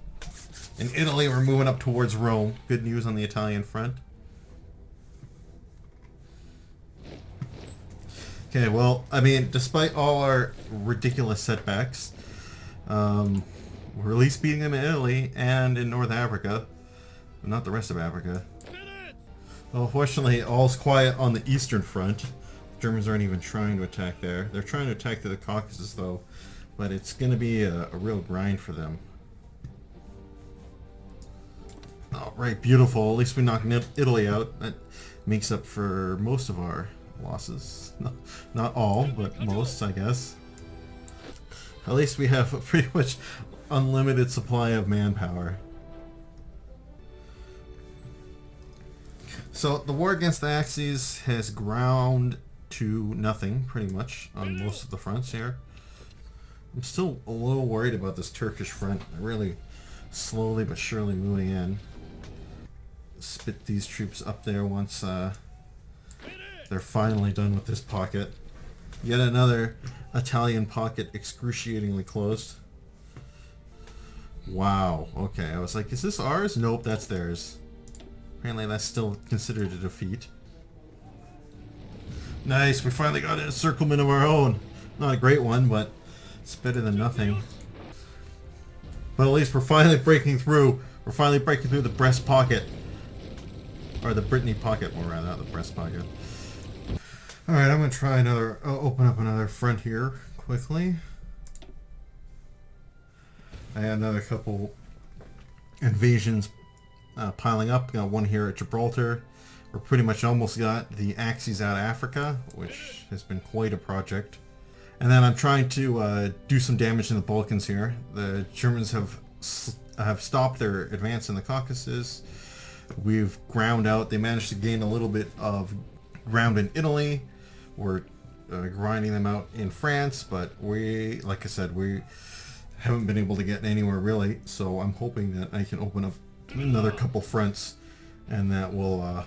In Italy, we're moving up towards Rome. Good news on the Italian front. Okay, well, I mean, despite all our ridiculous setbacks, we're at least beating them in Italy and in North Africa, but not the rest of Africa. Well, fortunately, all's quiet on the Eastern Front. The Germans aren't even trying to attack there. They're trying to attack to the Caucasus, though, but it's going to be a real grind for them. Alright, beautiful. At least we knocked Italy out. That makes up for most of our losses. Not all, but most, I guess. At least we have a pretty much unlimited supply of manpower. So the war against the Axis has ground to nothing, pretty much, on most of the fronts here. I'm still a little worried about this Turkish front. They're really slowly but surely moving in. Spit these troops up there once they're finally done with this pocket. Yet another Italian pocket excruciatingly closed. Wow. Okay, I was like, is this ours? Nope, that's theirs. Apparently that's still considered a defeat. Nice, we finally got an encirclement of our own. Not a great one, but it's better than nothing. But at least we're finally breaking through. We're finally breaking through the Brest pocket. Or the Brittany pocket, more rather, not the Brest pocket. Alright, I'm going to try another, open up another front here quickly. I had another couple invasions piling up. Got one here at Gibraltar. We're pretty much almost got the Axis out of Africa, which has been quite a project. And then I'm trying to do some damage in the Balkans here. The Germans have stopped their advance in the Caucasus. We've ground out. They managed to gain a little bit of ground in Italy. We're grinding them out in France, but we, like I said, we haven't been able to get anywhere really. So I'm hoping that I can open up another couple fronts, and that will.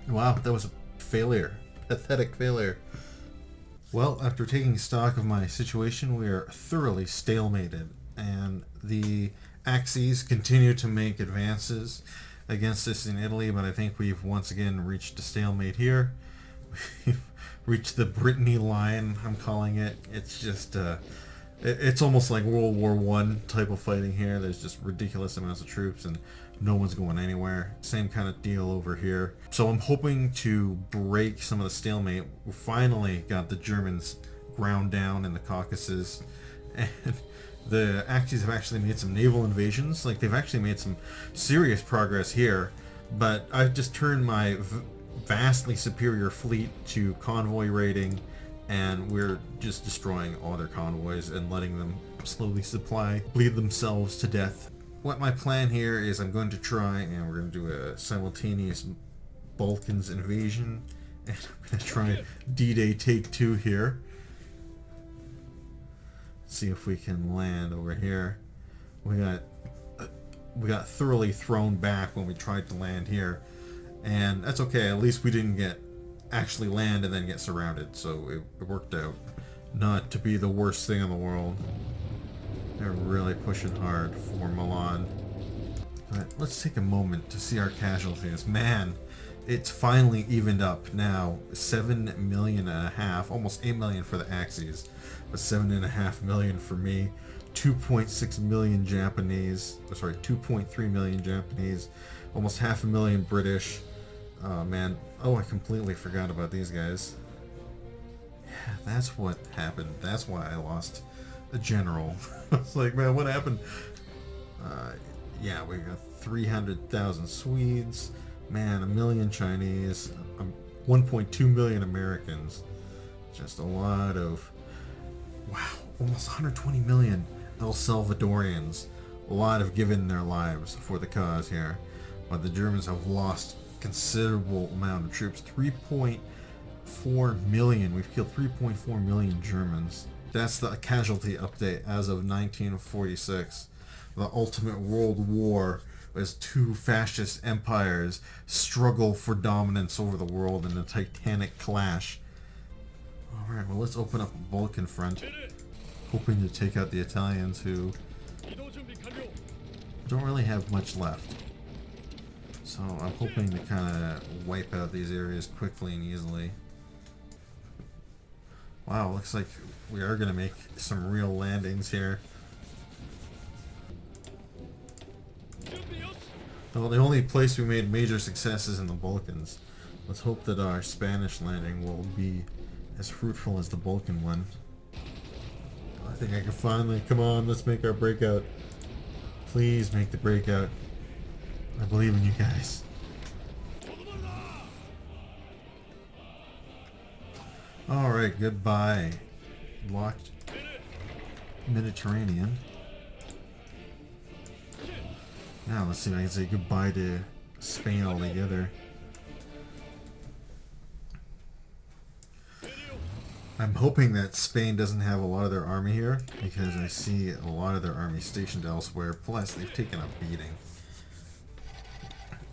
Wow, that was a failure, pathetic failure. Well, after taking stock of my situation, we are thoroughly stalemated, and the Axis continue to make advances against us in Italy, but I think we've once again reached a stalemate here. We've reached the Brittany line, I'm calling it. It's just It's almost like World War One type of fighting here. There's just ridiculous amounts of troops and no one's going anywhere. Same kind of deal over here. So I'm hoping to break some of the stalemate. We finally got the Germans ground down in the Caucasus, and the Axis have actually made some naval invasions. Like, they've actually made some serious progress here, but I've just turned my vastly superior fleet to convoy raiding, and we're just destroying all their convoys and letting them slowly bleed themselves to death. What my plan here is, I'm going to try, and we're going to do a simultaneous Balkans invasion, and I'm going to try D-Day Take 2 here. See if we can land over here. We got thoroughly thrown back when we tried to land here, and that's okay. At least we didn't actually land and then get surrounded, so it worked out not to be the worst thing in the world. They're really pushing hard for Milan. But let's take a moment to see our casualties. Man, it's finally evened up now. 7.5 million, almost 8 million for the Axis, but 7.5 million for me. 2.6 million Japanese, sorry, 2.3 million Japanese, almost 500,000 British. Oh man, oh, I completely forgot about these guys. Yeah, that's what happened. That's why I lost a general. I was like, man, what happened? Yeah, we got 300,000 Swedes, man, 1 million Chinese, 1.2 million Americans. Just a lot of, wow, almost 120 million El Salvadorians. A lot have given their lives for the cause here, but the Germans have lost considerable amount of troops. 3.4 million. We've killed 3.4 million Germans. That's the casualty update as of 1946. The ultimate world war, as two fascist empires struggle for dominance over the world in a titanic clash. Alright, well, let's open up the Balkan front, hoping to take out the Italians, who don't really have much left. So I'm hoping to kind of wipe out these areas quickly and easily. Wow, looks like we are going to make some real landings here. Well, the only place we made major success is in the Balkans. Let's hope that our Spanish landing will be as fruitful as the Balkan one. I think I can finally, come on, let's make our breakout. Please make the breakout. I believe in you guys. Alright, goodbye. Locked Mediterranean. Now let's see if I can say goodbye to Spain altogether. I'm hoping that Spain doesn't have a lot of their army here, because I see a lot of their army stationed elsewhere, plus they've taken a beating.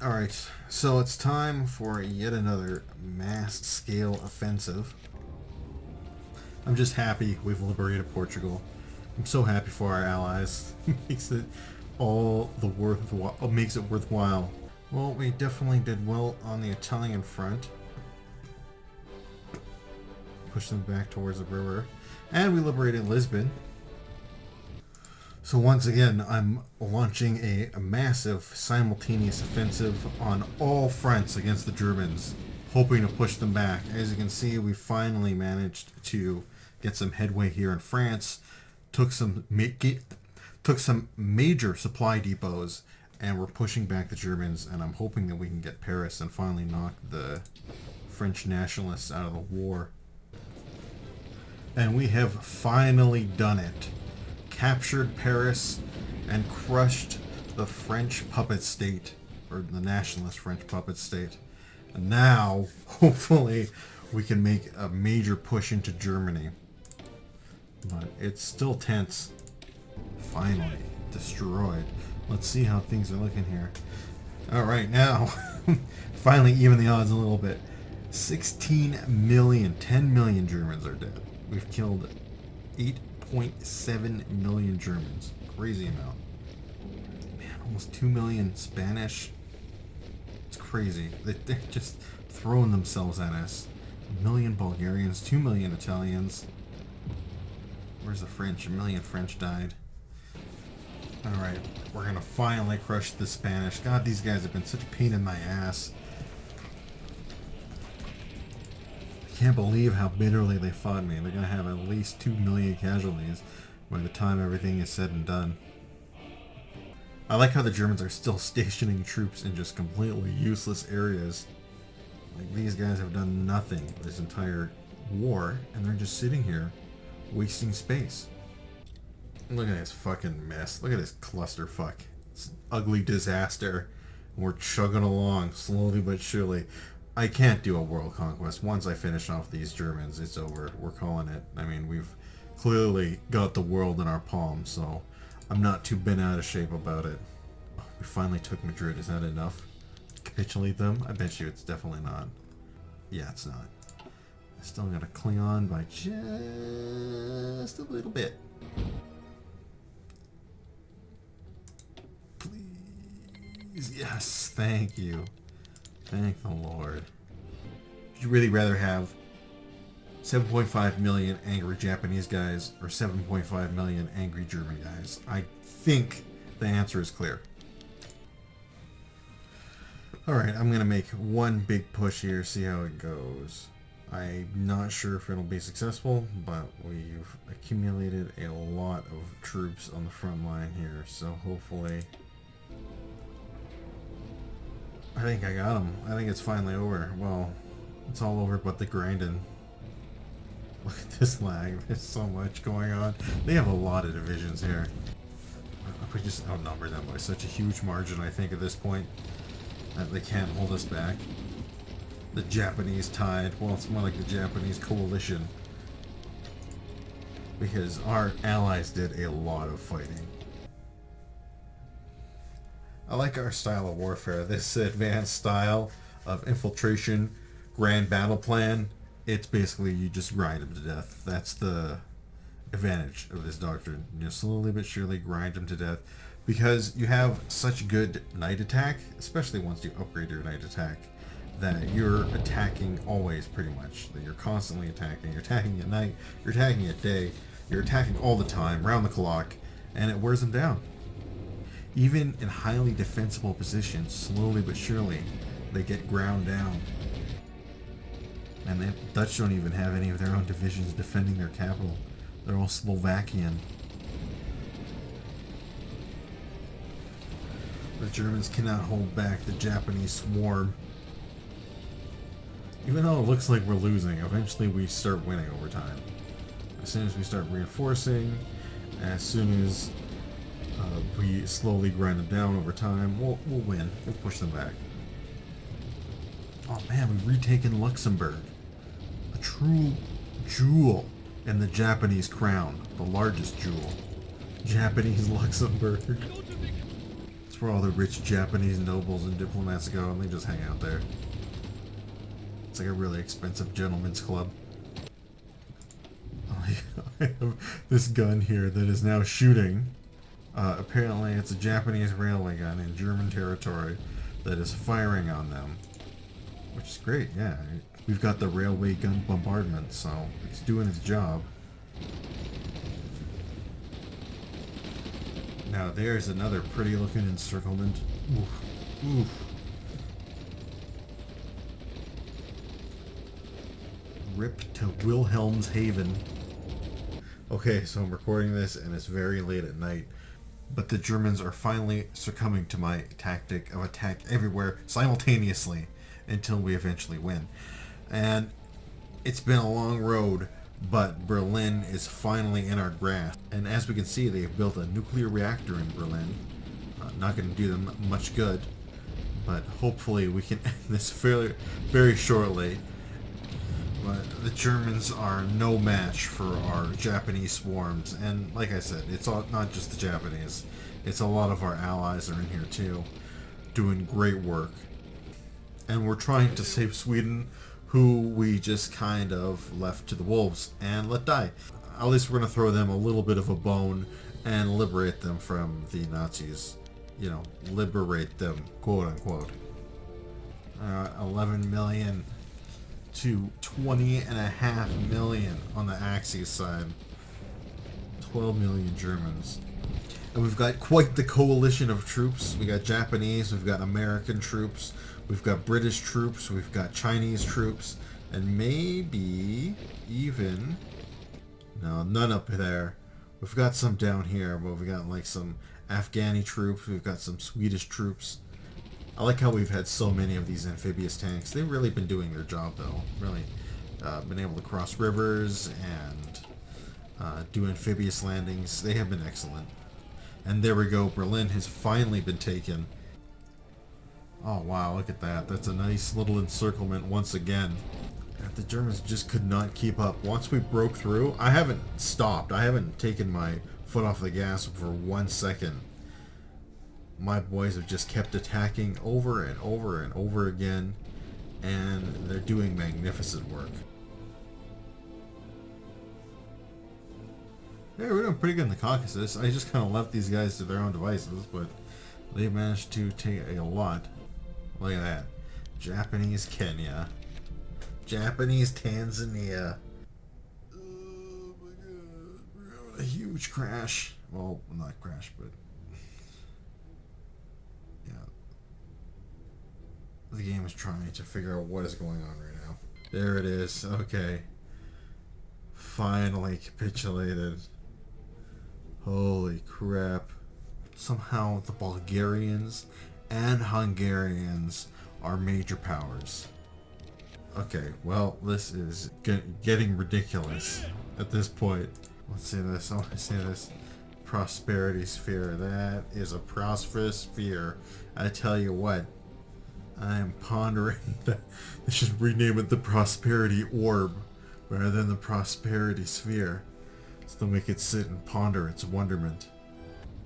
Alright, so it's time for yet another mass-scale offensive. I'm just happy we've liberated Portugal. I'm so happy for our allies. Makes it all the makes it worthwhile. Well, we definitely did well on the Italian front. Push them back towards the river. And we liberated Lisbon. So once again, I'm launching a massive simultaneous offensive on all fronts against the Germans, hoping to push them back. As you can see, we finally managed to get some headway here in France, took some major supply depots, and we're pushing back the Germans, and I'm hoping that we can get Paris and finally knock the French nationalists out of the war. And we have finally done it. Captured Paris and crushed the French puppet state, or the nationalist French puppet state. And now, hopefully, we can make a major push into Germany. But it's still tense. Finally, destroyed. Let's see how things are looking here. Alright, now, finally even the odds a little bit. 16 million, 10 million Germans are dead. We've killed 8.7 million Germans. Crazy amount. Man, almost 2 million Spanish. It's crazy. They're just throwing themselves at us. 1 million Bulgarians, 2 million Italians. Where's the French? A million French died. Alright, we're gonna finally crush the Spanish. God, these guys have been such a pain in my ass. I can't believe how bitterly they fought me. They're gonna have at least 2 million casualties by the time everything is said and done. I like how the Germans are still stationing troops in just completely useless areas. Like, these guys have done nothing this entire war, and they're just sitting here wasting space. Look at this fucking mess. Look at this clusterfuck. It's an ugly disaster. We're chugging along slowly but surely. I can't do a world conquest. Once I finish off these Germans, it's over. We're calling it. I mean, we've clearly got the world in our palms, so I'm not too bent out of shape about it. Oh, we finally took Madrid. Is that enough? Capitulate them? I bet you it's definitely not. Yeah, it's not. I still gotta cling on by just a little bit. Please. Yes, thank you. Thank the Lord. Would you really rather have 7.5 million angry Japanese guys or 7.5 million angry German guys? I think the answer is clear. Alright, I'm going to make one big push here, see how it goes. I'm not sure if it'll be successful, but we've accumulated a lot of troops on the front line here, so hopefully... I think I got them. I think it's finally over. Well, it's all over but the grinding. Look at this lag. There's so much going on. They have a lot of divisions here. We just outnumber them by such a huge margin, I think, at this point, that they can't hold us back. The Japanese tide. Well, it's more like the Japanese coalition. Because our allies did a lot of fighting. I like our style of warfare. This advanced style of infiltration, grand battle plan. It's basically you just grind them to death. That's the advantage of this doctrine. You slowly but surely grind them to death. Because you have such good night attack, especially once you upgrade your night attack, that you're attacking always pretty much. That you're constantly attacking. You're attacking at night, you're attacking at day, you're attacking all the time, round the clock, and it wears them down. Even in highly defensible positions, slowly but surely, they get ground down. And the Dutch don't even have any of their own divisions defending their capital. They're all Slovakian. The Germans cannot hold back the Japanese swarm. Even though it looks like we're losing, eventually we start winning over time. As soon as we start reinforcing, as soon as we slowly grind them down over time, we'll win. We'll push them back. Oh man, we've retaken Luxembourg. A true jewel in the Japanese crown. The largest jewel. Japanese Luxembourg. It's where all the rich Japanese nobles and diplomats go, and they just hang out there. It's like a really expensive gentleman's club. I have this gun here that is now shooting. Apparently it's a Japanese railway gun in German territory that is firing on them. Which is great, yeah. We've got the railway gun bombardment, so it's doing its job. Now there's another pretty looking encirclement. Oof. Oof. Rip to Wilhelmshaven. Okay, so I'm recording this and it's very late at night. But the Germans are finally succumbing to my tactic of attack everywhere simultaneously until we eventually win. And it's been a long road, but Berlin is finally in our grasp. And as we can see, they've built a nuclear reactor in Berlin. Not going to do them much good, but hopefully we can end this very shortly. But the Germans are no match for our Japanese swarms, and like I said, it's not just the Japanese, it's a lot of our allies are in here too, doing great work. And we're trying to save Sweden, who we just kind of left to the wolves and let die. At least we're going to throw them a little bit of a bone and liberate them from the Nazis. You know, liberate them, quote unquote. 11 million to 20.5 million on the Axis side. 12 million Germans. And we've got quite the coalition of troops. We got Japanese, we've got American troops, we've got British troops, we've got Chinese troops, and maybe even... No, none up there. We've got some down here, but we've got like some Afghani troops, we've got some Swedish troops. I like how we've had so many of these amphibious tanks. They've really been doing their job, though. Really been able to cross rivers and do amphibious landings. They have been excellent. And there we go. Berlin has finally been taken. Oh, wow. Look at that. That's a nice little encirclement once again. The Germans just could not keep up. Once we broke through, I haven't stopped. I haven't taken my foot off the gas for 1 second. My boys have just kept attacking over and over and over again, and they're doing magnificent work. Yeah, we're doing pretty good in the Caucasus. I just kind of left these guys to their own devices, but they managed to take a lot. Look at that. Japanese Kenya. Japanese Tanzania. Oh my god. We're having a huge crash. Well, not crash, but... yeah. The game is trying to figure out what is going on right now. There it is. Okay. Finally capitulated. Holy crap. Somehow the Bulgarians and Hungarians are major powers. Okay, well, this is getting ridiculous at this point. Let's see this. I want to see this. Prosperity sphere. That is a prosperous sphere. I tell you what. I am pondering that they should rename it the Prosperity Orb rather than the Prosperity Sphere, so then we could sit and ponder its wonderment.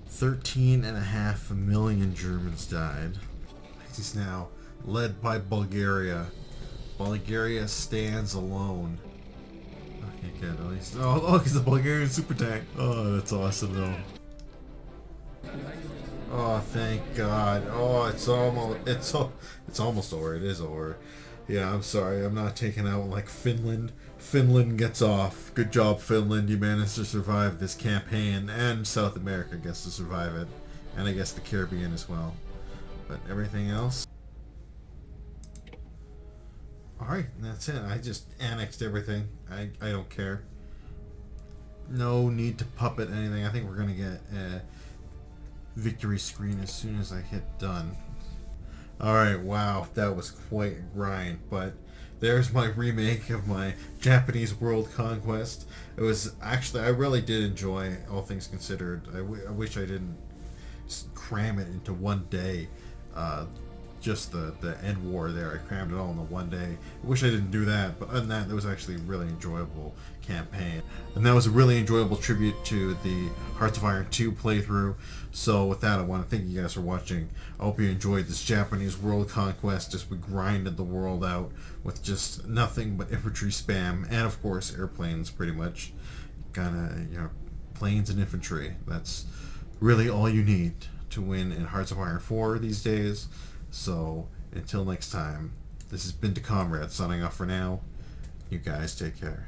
13.5 million Germans died. He's now led by Bulgaria. Bulgaria stands alone. Okay, good. At least. Oh, he's a Bulgarian super tank. Oh, that's awesome, though. Oh, thank God. Oh, it's almost over. It is over. Yeah, I'm sorry. I'm not taking out like Finland. Finland gets off. Good job, Finland. You managed to survive this campaign, and South America gets to survive it, and I guess the Caribbean as well. But everything else. Alright, that's it. I just annexed everything. I don't care. No need to puppet anything. I think we're gonna get a victory screen as soon as I hit done. Alright, wow, that was quite a grind, but there's my remake of my Japanese World Conquest. It was actually, I really did enjoy, all things considered. I wish I didn't cram it into one day. Just the end war there. I crammed it all into one day. I wish I didn't do that, but other than that, it was actually a really enjoyable campaign. And that was a really enjoyable tribute to the Hearts of Iron 2 playthrough. So with that, I want to thank you guys for watching. I hope you enjoyed this Japanese World Conquest as we grinded the world out with just nothing but infantry spam, and of course airplanes, pretty much. Kinda, planes and infantry. That's really all you need to win in Hearts of Iron 4 these days. So, until next time, this has been the Comrades signing off for now. You guys take care.